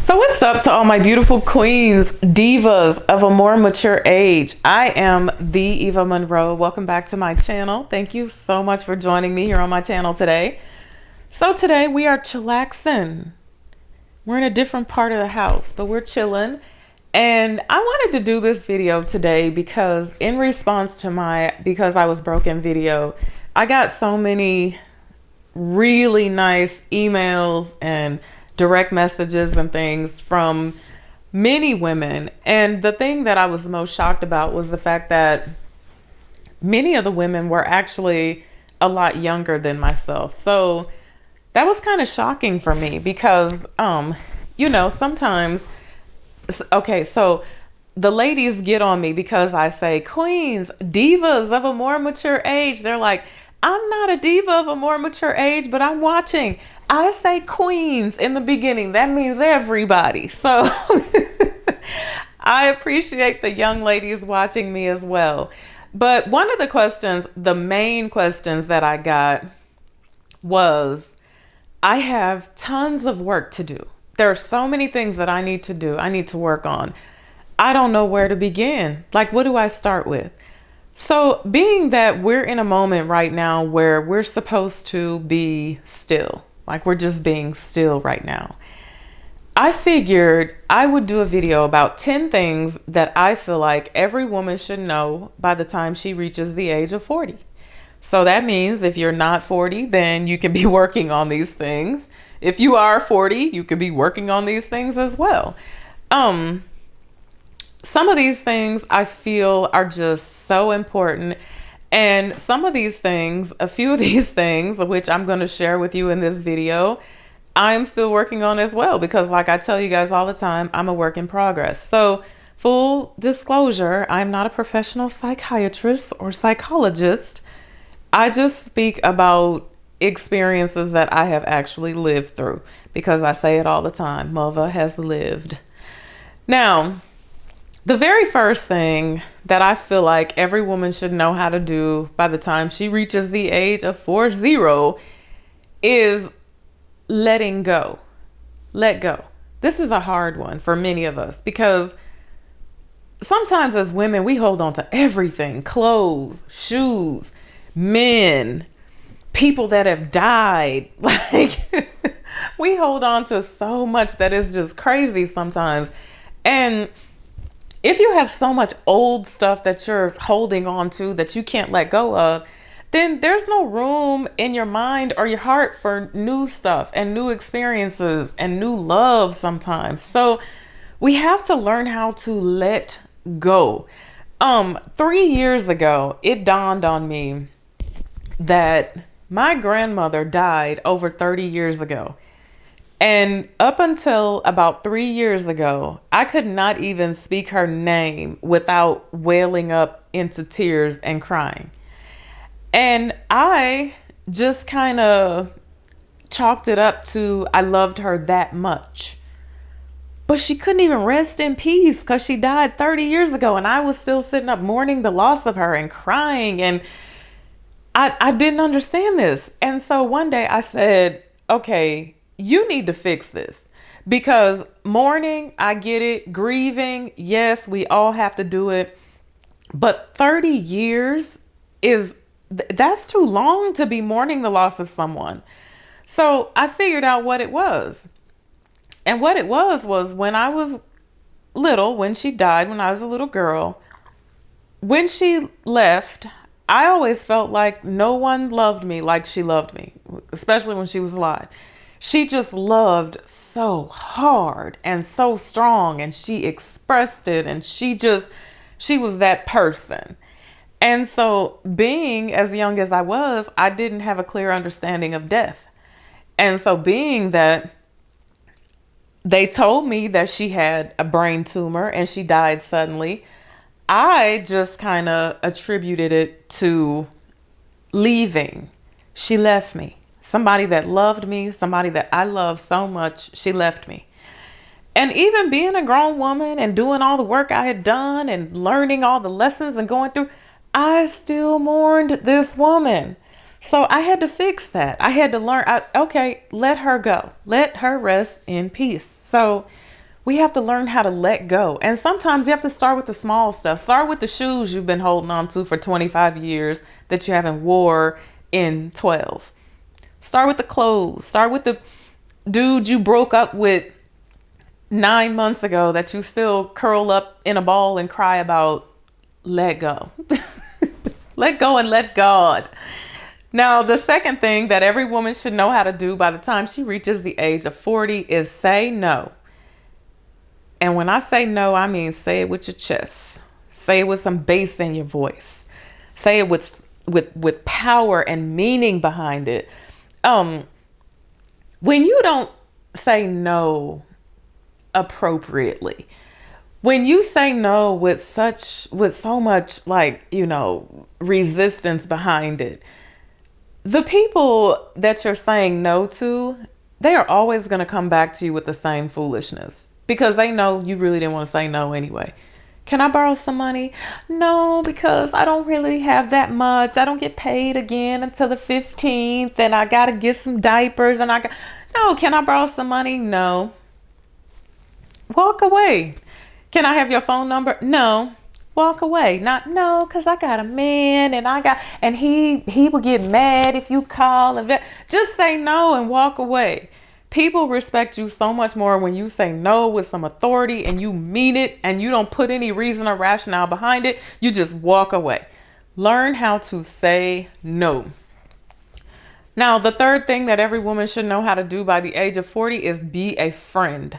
So what's up to all my beautiful queens, divas of a more mature age? I am the Eva Monroe. Welcome back to my channel. Thank you so much for joining me here on my channel today. So today we are chillaxing. We're in a different part of the house, but we're chilling. And I wanted to do this video today because in response to my Because I Was Broken video, I got so many really nice emails and direct messages and things from many women. And the thing that I was most shocked about was the fact that many of the women were actually a lot younger than myself. So that was kind of shocking for me because, sometimes, okay, so the ladies get on me because I say queens, divas of a more mature age. They're like, I'm not a diva of a more mature age, but I'm watching. I say queens in the beginning. That means everybody. So I appreciate the young ladies watching me as well. But one of the questions, the main questions that I got was, I have tons of work to do. There are so many things that I need to do. I need to work on. I don't know where to begin. Like, what do I start with? So being that we're in a moment right now where we're supposed to be still, like we're just being still right now, I figured I would do a video about 10 things that I feel like every woman should know by the time she reaches the age of 40. So that means if you're not 40, then you can be working on these things. If you are 40, you could be working on these things as well. Some of these things I feel are just so important. And some of these things, a few of these things, which I'm going to share with you in this video, I'm still working on as well. Because like I tell you guys all the time, I'm a work in progress. So full disclosure, I'm not a professional psychiatrist or psychologist. I just speak about experiences that I have actually lived through. Because I say it all the time, Mother has lived. Now, the very first thing that I feel like every woman should know how to do by the time she reaches the age of 40 is letting go. Let go. This is a hard one for many of us because sometimes as women, we hold on to everything: clothes, shoes, men, people that have died. Like we hold on to so much that is just crazy sometimes. And if you have so much old stuff that you're holding on to that you can't let go of, then there's no room in your mind or your heart for new stuff and new experiences and new love sometimes. So we have to learn how to let go. 3 years ago, it dawned on me that my grandmother died over 30 years ago. And up until about 3 years ago, I could not even speak her name without wailing up into tears and crying. And I just kind of chalked it up to I loved her that much. But she couldn't even rest in peace because she died 30 years ago. And I was still sitting up mourning the loss of her and crying. And I didn't understand this. And so one day I said, okay, you need to fix this, because mourning, I get it. Grieving, yes, we all have to do it. But 30 years that's too long to be mourning the loss of someone. So I figured out what it was. And what it was when I was little, when she died, when I was a little girl, when she left, I always felt like no one loved me like she loved me, especially when she was alive. She just loved so hard and so strong, and she expressed it, and she was that person. And so being as young as I was, I didn't have a clear understanding of death. And so being that they told me that she had a brain tumor and she died suddenly, I just kind of attributed it to leaving. She left me. Somebody that loved me, somebody that I love so much, she left me. And even being a grown woman and doing all the work I had done and learning all the lessons and going through, I still mourned this woman. So I had to fix that. I had to learn, okay, let her go. Let her rest in peace. So We have to learn how to let go. And sometimes you have to start with the small stuff. Start with the shoes you've been holding on to for 25 years that you haven't wore in 12. Start with the clothes. Start with the dude you broke up with 9 months ago that you still curl up in a ball and cry about. Let go. Let go and let God. Now, the second thing that every woman should know how to do by the time she reaches the age of 40 is say no. And when I say no, I mean say it with your chest. Say it with some bass in your voice. Say it with power and meaning behind it. When you don't say no appropriately, when you say no with so much resistance behind it, the people that you're saying no to, they are always going to come back to you with the same foolishness because they know you really didn't want to say no anyway. Can I borrow some money? No, because I don't really have that much. I don't get paid again until the 15th and I got to get some diapers no, can I borrow some money? No. Walk away. Can I have your phone number? No. Walk away. No, because I got a man and he will get mad if you call. Just say no and walk away. People respect you so much more when you say no with some authority and you mean it and you don't put any reason or rationale behind it. You just walk away. Learn how to say no. Now, the third thing that every woman should know how to do by the age of 40 is be a friend.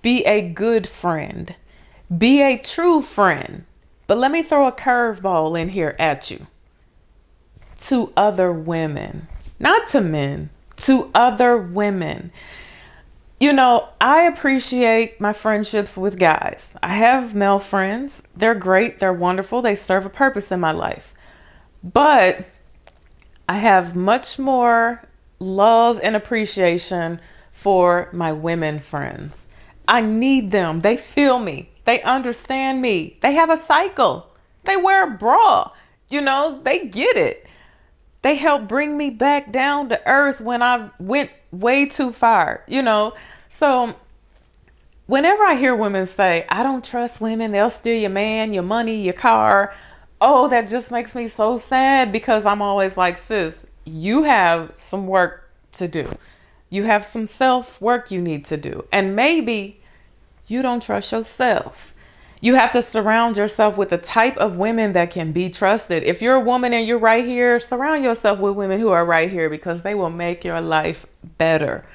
Be a good friend. Be a true friend. But let me throw a curveball in here at you. To other women, not to men, to other women. I appreciate my friendships with guys. I have male friends. They're great. They're wonderful. They serve a purpose in my life. But I have much more love and appreciation for my women friends. I need them. They feel me. They understand me. They have a cycle. They wear a bra. They get it. They help bring me back down to earth when I went way too far, So whenever I hear women say, I don't trust women, they'll steal your man, your money, your car. Oh, that just makes me so sad because I'm always like, sis, you have some work to do. You have some self-work you need to do. And maybe you don't trust yourself. You have to surround yourself with the type of women that can be trusted. If you're a woman and you're right here, surround yourself with women who are right here because they will make your life better.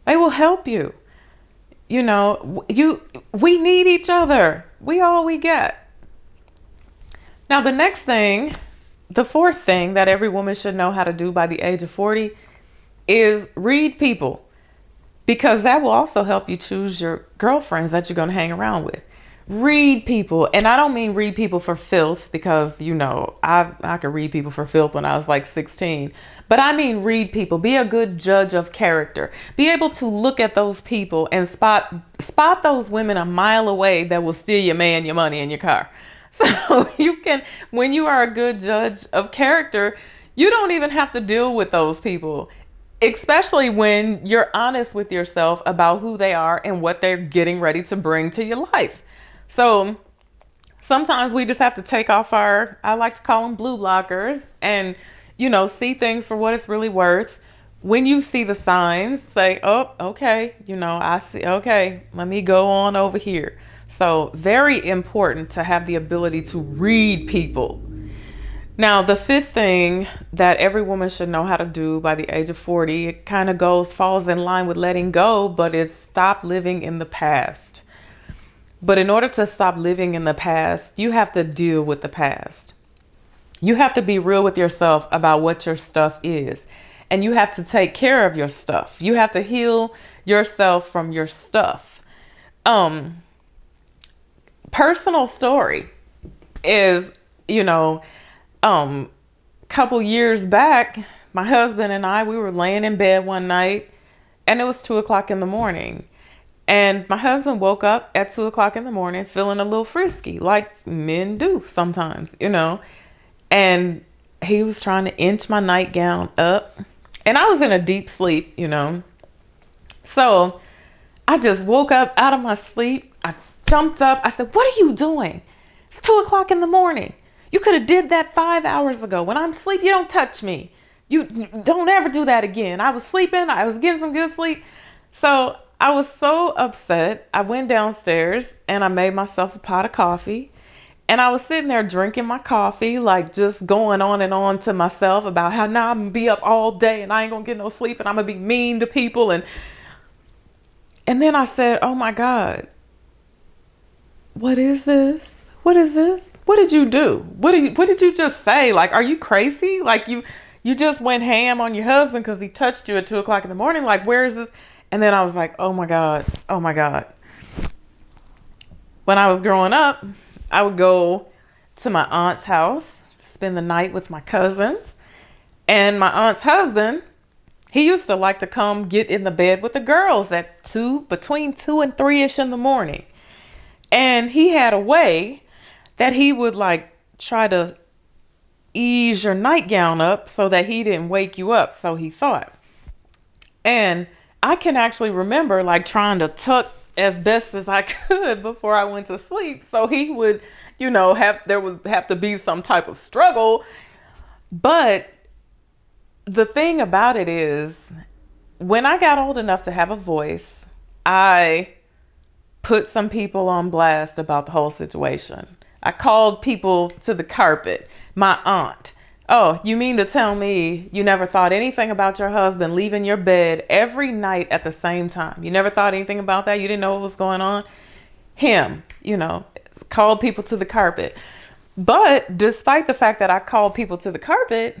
They will help you. We need each other. We all we get. Now, the fourth thing that every woman should know how to do by the age of 40 is read people, because that will also help you choose your girlfriends that you're going to hang around with. Read people. And I don't mean read people for filth because, I could read people for filth when I was like 16. But I mean read people. Be a good judge of character. Be able to look at those people and spot those women a mile away that will steal your man, your money, and your car. So when you are a good judge of character, you don't even have to deal with those people. Especially when you're honest with yourself about who they are and what they're getting ready to bring to your life. So sometimes we just have to take off I like to call them blue blockers and, see things for what it's really worth. When you see the signs, say, oh, okay, I see, okay, let me go on over here. So very important to have the ability to read people. Now, the fifth thing that every woman should know how to do by the age of 40, it kind of falls in line with letting go, but it's stop living in the past. But in order to stop living in the past, you have to deal with the past. You have to be real with yourself about what your stuff is. And you have to take care of your stuff. You have to heal yourself from your stuff. Personal story is, couple years back, my husband and I, we were laying in bed one night and it was 2:00 in the morning. And my husband woke up at 2:00 in the morning feeling a little frisky, like men do sometimes, and he was trying to inch my nightgown up and I was in a deep sleep, So I just woke up out of my sleep. I jumped up. I said, what are you doing? It's 2 o'clock in the morning. You could have did that 5 hours ago. When I'm asleep, you don't touch me. You don't ever do that again. I was sleeping. I was getting some good sleep. So I was so upset. I went downstairs and I made myself a pot of coffee. And I was sitting there drinking my coffee, like just going on and on to myself about how now I'm gonna be up all day and I ain't gonna get no sleep and I'm gonna be mean to people. And then I said, oh my God, what is this? What is this? What did you do? What did you just say? Like, are you crazy? Like you just went ham on your husband because he touched you at 2 o'clock in the morning. Like, where is this? And then I was like, oh my God, oh my God. When I was growing up, I would go to my aunt's house, spend the night with my cousins. And my aunt's husband, he used to like to come get in the bed with the girls at between 2 and 3-ish in the morning. And he had a way that he would like try to ease your nightgown up so that he didn't wake you up. So he thought. And I can actually remember like trying to tuck as best as I could before I went to sleep. So he would, there would have to be some type of struggle. But the thing about it is, when I got old enough to have a voice, I put some people on blast about the whole situation. I called people to the carpet. My aunt. Oh, you mean to tell me you never thought anything about your husband leaving your bed every night at the same time? You never thought anything about that? You didn't know what was going on? Him, called people to the carpet. But despite the fact that I called people to the carpet,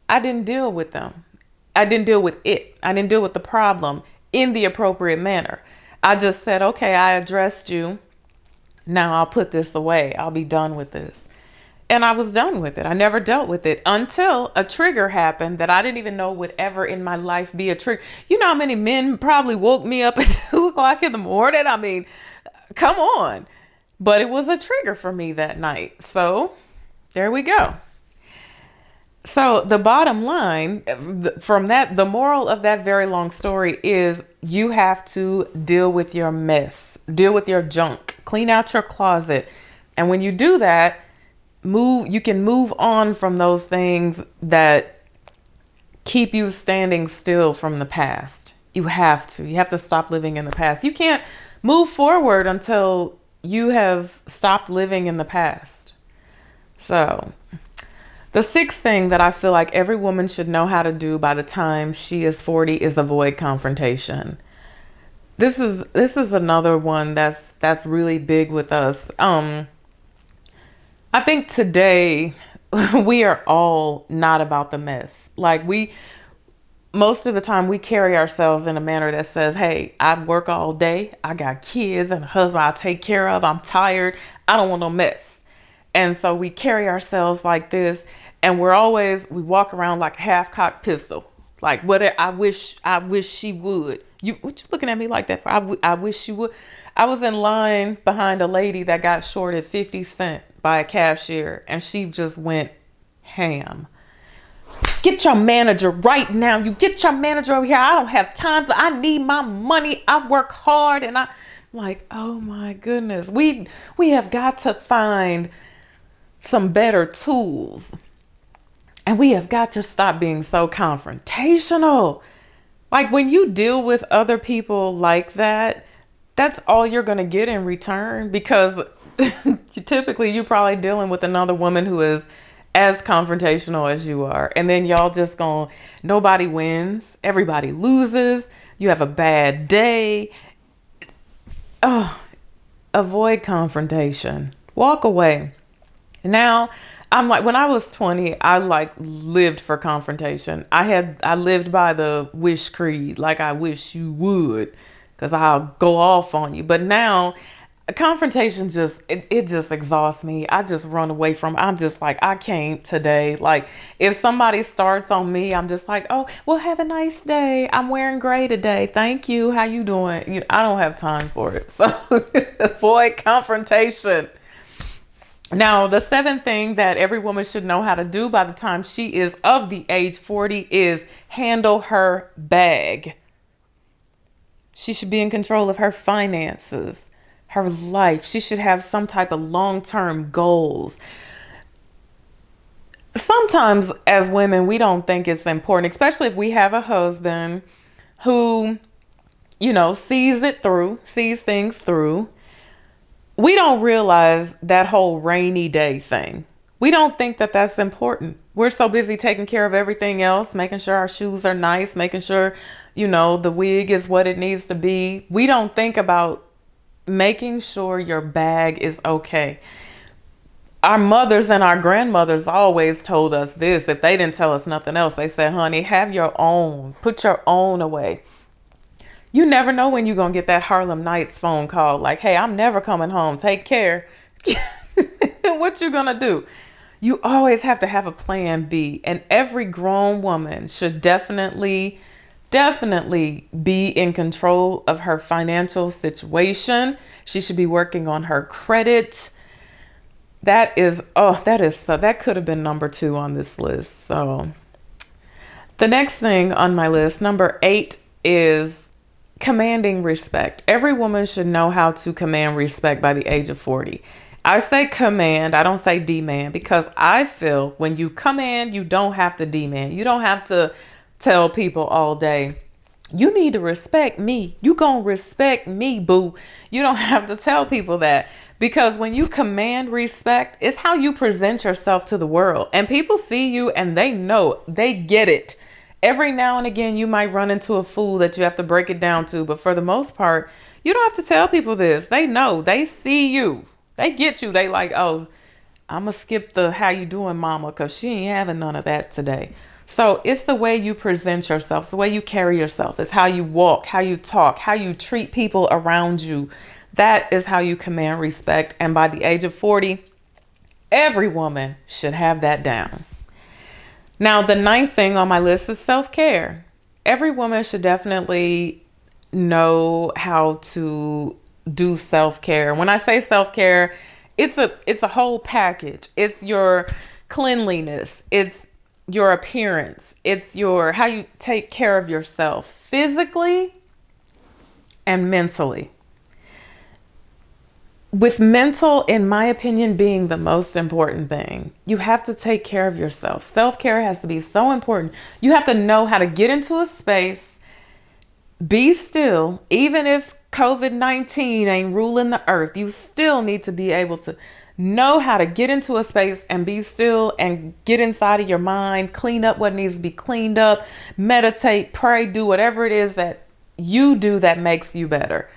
I didn't deal with them. I didn't deal with it. I didn't deal with the problem in the appropriate manner. I just said, okay, I addressed you. Now I'll put this away. I'll be done with this. And I was done with it. I never dealt with it until a trigger happened that I didn't even know would ever in my life be a trigger. You know how many men probably woke me up at 2 o'clock in the morning? I mean, come on. But it was a trigger for me that night. So there we go. So the bottom line from that, the moral of that very long story is you have to deal with your mess, deal with your junk, clean out your closet. And when you do that, you can move on from those things that keep you standing still from the past. You have to stop living in the past. You can't move forward until you have stopped living in the past. So the sixth thing that I feel like every woman should know how to do by the time she is 40 is avoid confrontation. This is another one that's really big with us. I think today we are all not about the mess. Like most of the time we carry ourselves in a manner that says, hey, I work all day. I got kids and a husband I take care of. I'm tired. I don't want no mess. And so we carry ourselves like this, and we walk around like a half-cocked pistol. Like, what I wish she would. What you looking at me like that for? I wish she would. I was in line behind a lady that got shorted 50 cents by a cashier, and she just went ham. Get your manager right now. You get your manager over here. I don't have time I need my money. I work hard, and I like, oh my goodness. We have got to find some better tools. And we have got to stop being so confrontational. Like when you deal with other people like that, that's all you're going to get in return, because typically you're probably dealing with another woman who is as confrontational as you are. And then y'all just nobody wins. Everybody loses. You have a bad day. Oh, avoid confrontation. Walk away. Now, I'm like, when I was 20, I lived for confrontation. I lived by the wish creed. Like, I wish you would, because I'll go off on you. But now confrontation it just exhausts me. I just run away from it. I'm just like, I can't today. Like, if somebody starts on me, I'm just like, oh, well, have a nice day. I'm wearing gray today. Thank you. How you doing? I don't have time for it. So avoid confrontation. Now, the seventh thing that every woman should know how to do by the time she is of the age 40 is handle her bag. She should be in control of her finances, her life. She should have some type of long-term goals. Sometimes as women, we don't think it's important, especially if we have a husband who, sees things through. We don't realize that whole rainy day thing. We don't think that that's important. We're so busy taking care of everything else, making sure our shoes are nice, making sure, the wig is what it needs to be. We don't think about making sure your bag is okay. Our mothers and our grandmothers always told us this. If they didn't tell us nothing else, they said, honey, have your own, put your own away. You never know when you're going to get that Harlem Nights phone call like, hey, I'm never coming home. Take care. What you going to do? You always have to have a plan B. And every grown woman should definitely be in control of her financial situation. She should be working on her credit. That could have been number 2 on this list. So the next thing on my list, number 8, is commanding respect. Every woman should know how to command respect by the age of 40. I say command, I don't say demand, because I feel when you command, you don't have to demand. You don't have to tell people all day, you need to respect me. You gonna respect me, boo. You don't have to tell people that, because when you command respect, it's how you present yourself to the world. And people see you and they know, they get it. Every now and again, you might run into a fool that you have to break it down to. But for the most part, you don't have to tell people this. They know, they see you. They get you. They like, oh, I'm going to skip the how you doing, mama, because she ain't having none of that today. So it's the way you present yourself. It's the way you carry yourself. It's how you walk, how you talk, how you treat people around you. That is how you command respect. And by the age of 40, every woman should have that down. Now, the 9th thing on my list is self-care. Every woman should definitely know how to do self-care. When I say self-care, it's a whole package. It's your cleanliness. It's your appearance. It's how you take care of yourself physically and mentally. With mental, in my opinion, being the most important thing, you have to take care of yourself. Self-care has to be so important. You have to know how to get into a space, be still, even if COVID-19 ain't ruling the earth, you still need to be able to know how to get into a space and be still and get inside of your mind, clean up what needs to be cleaned up, meditate, pray, do whatever it is that you do that makes you better.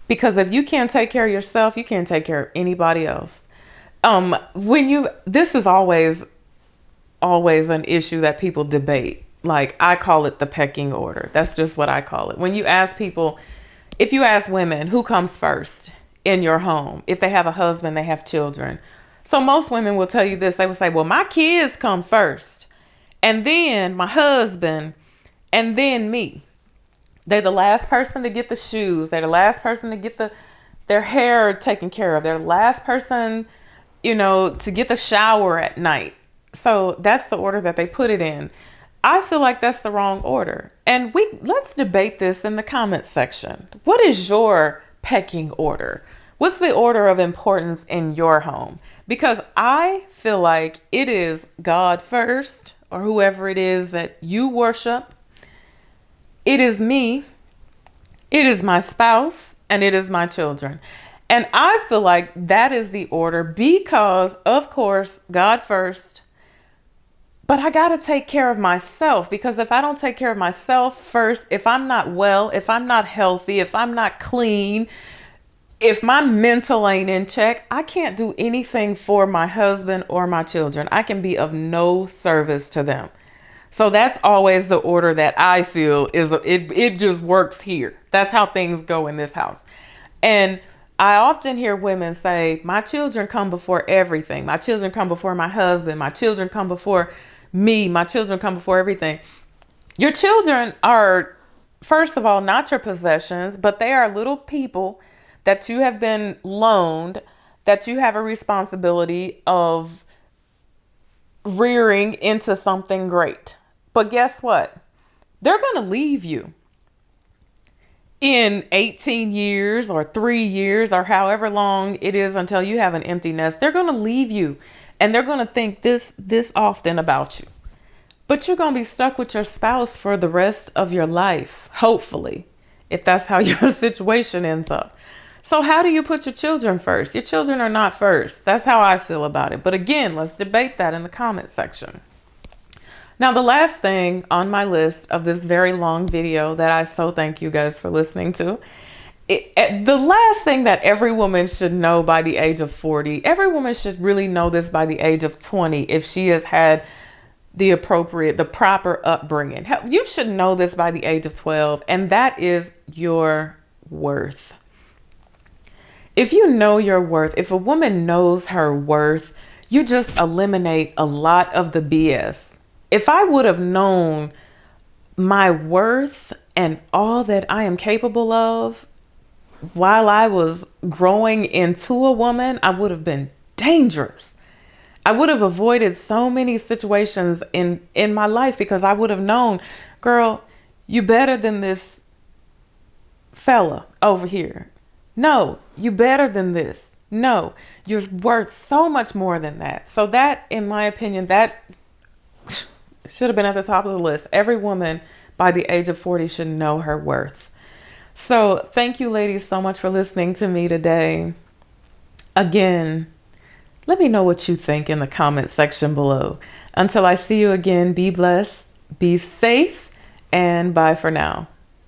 Because if you can't take care of yourself, you can't take care of anybody else. This is always an issue that people debate. Like, I call it the pecking order. That's just what I call it. When you ask people, if you ask women who comes first in your home, if they have a husband, they have children. So most women will tell you this. They will say, well, my kids come first, and then my husband, and then me. They're the last person to get the shoes. They're the last person to get their hair taken care of. They're the last person, to get the shower at night. So that's the order that they put it in. I feel like that's the wrong order. And let's debate this in the comments section. What is your pecking order? What's the order of importance in your home? Because I feel like it is God first, or whoever it is that you worship. It is me. It is my spouse, and it is my children. And I feel like that is the order because, of course, God first. But I got to take care of myself, because if I don't take care of myself first, if I'm not well, if I'm not healthy, if I'm not clean, if my mental ain't in check, I can't do anything for my husband or my children. I can be of no service to them. So that's always the order that I feel it just works here. That's how things go in this house. And I often hear women say, my children come before everything. My children come before my husband. My children come before me. My children come before everything. Your children are, first of all, not your possessions, but they are little people that you have been loaned, that you have a responsibility of rearing into something great. But guess what? They're going to leave you. in 18 years or 3 years or however long it is until you have an empty nest, they're going to leave you and they're going to think this often about you. But you're going to be stuck with your spouse for the rest of your life, hopefully, if that's how your situation ends up. So how do you put your children first? Your children are not first. That's how I feel about it. But again, let's debate that in the comment section. Now, the last thing on my list of this very long video that I so thank you guys for listening to, the last thing that every woman should know by the age of 40, every woman should really know this by the age of 20 if she has had the proper upbringing. You should know this by the age of 12, and that is your worth. If you know your worth, if a woman knows her worth, you just eliminate a lot of the BS. If I would have known my worth and all that I am capable of while I was growing into a woman, I would have been dangerous. I would have avoided so many situations in my life because I would have known, girl, you better than this fella over here. No, you better than this. No, you're worth so much more than that. So that, in my opinion, that should have been at the top of the list. Every woman by the age of 40 should know her worth. So thank you, ladies, so much for listening to me today. Again, let me know what you think in the comment section below. Until I see you again, be blessed, be safe, and bye for now.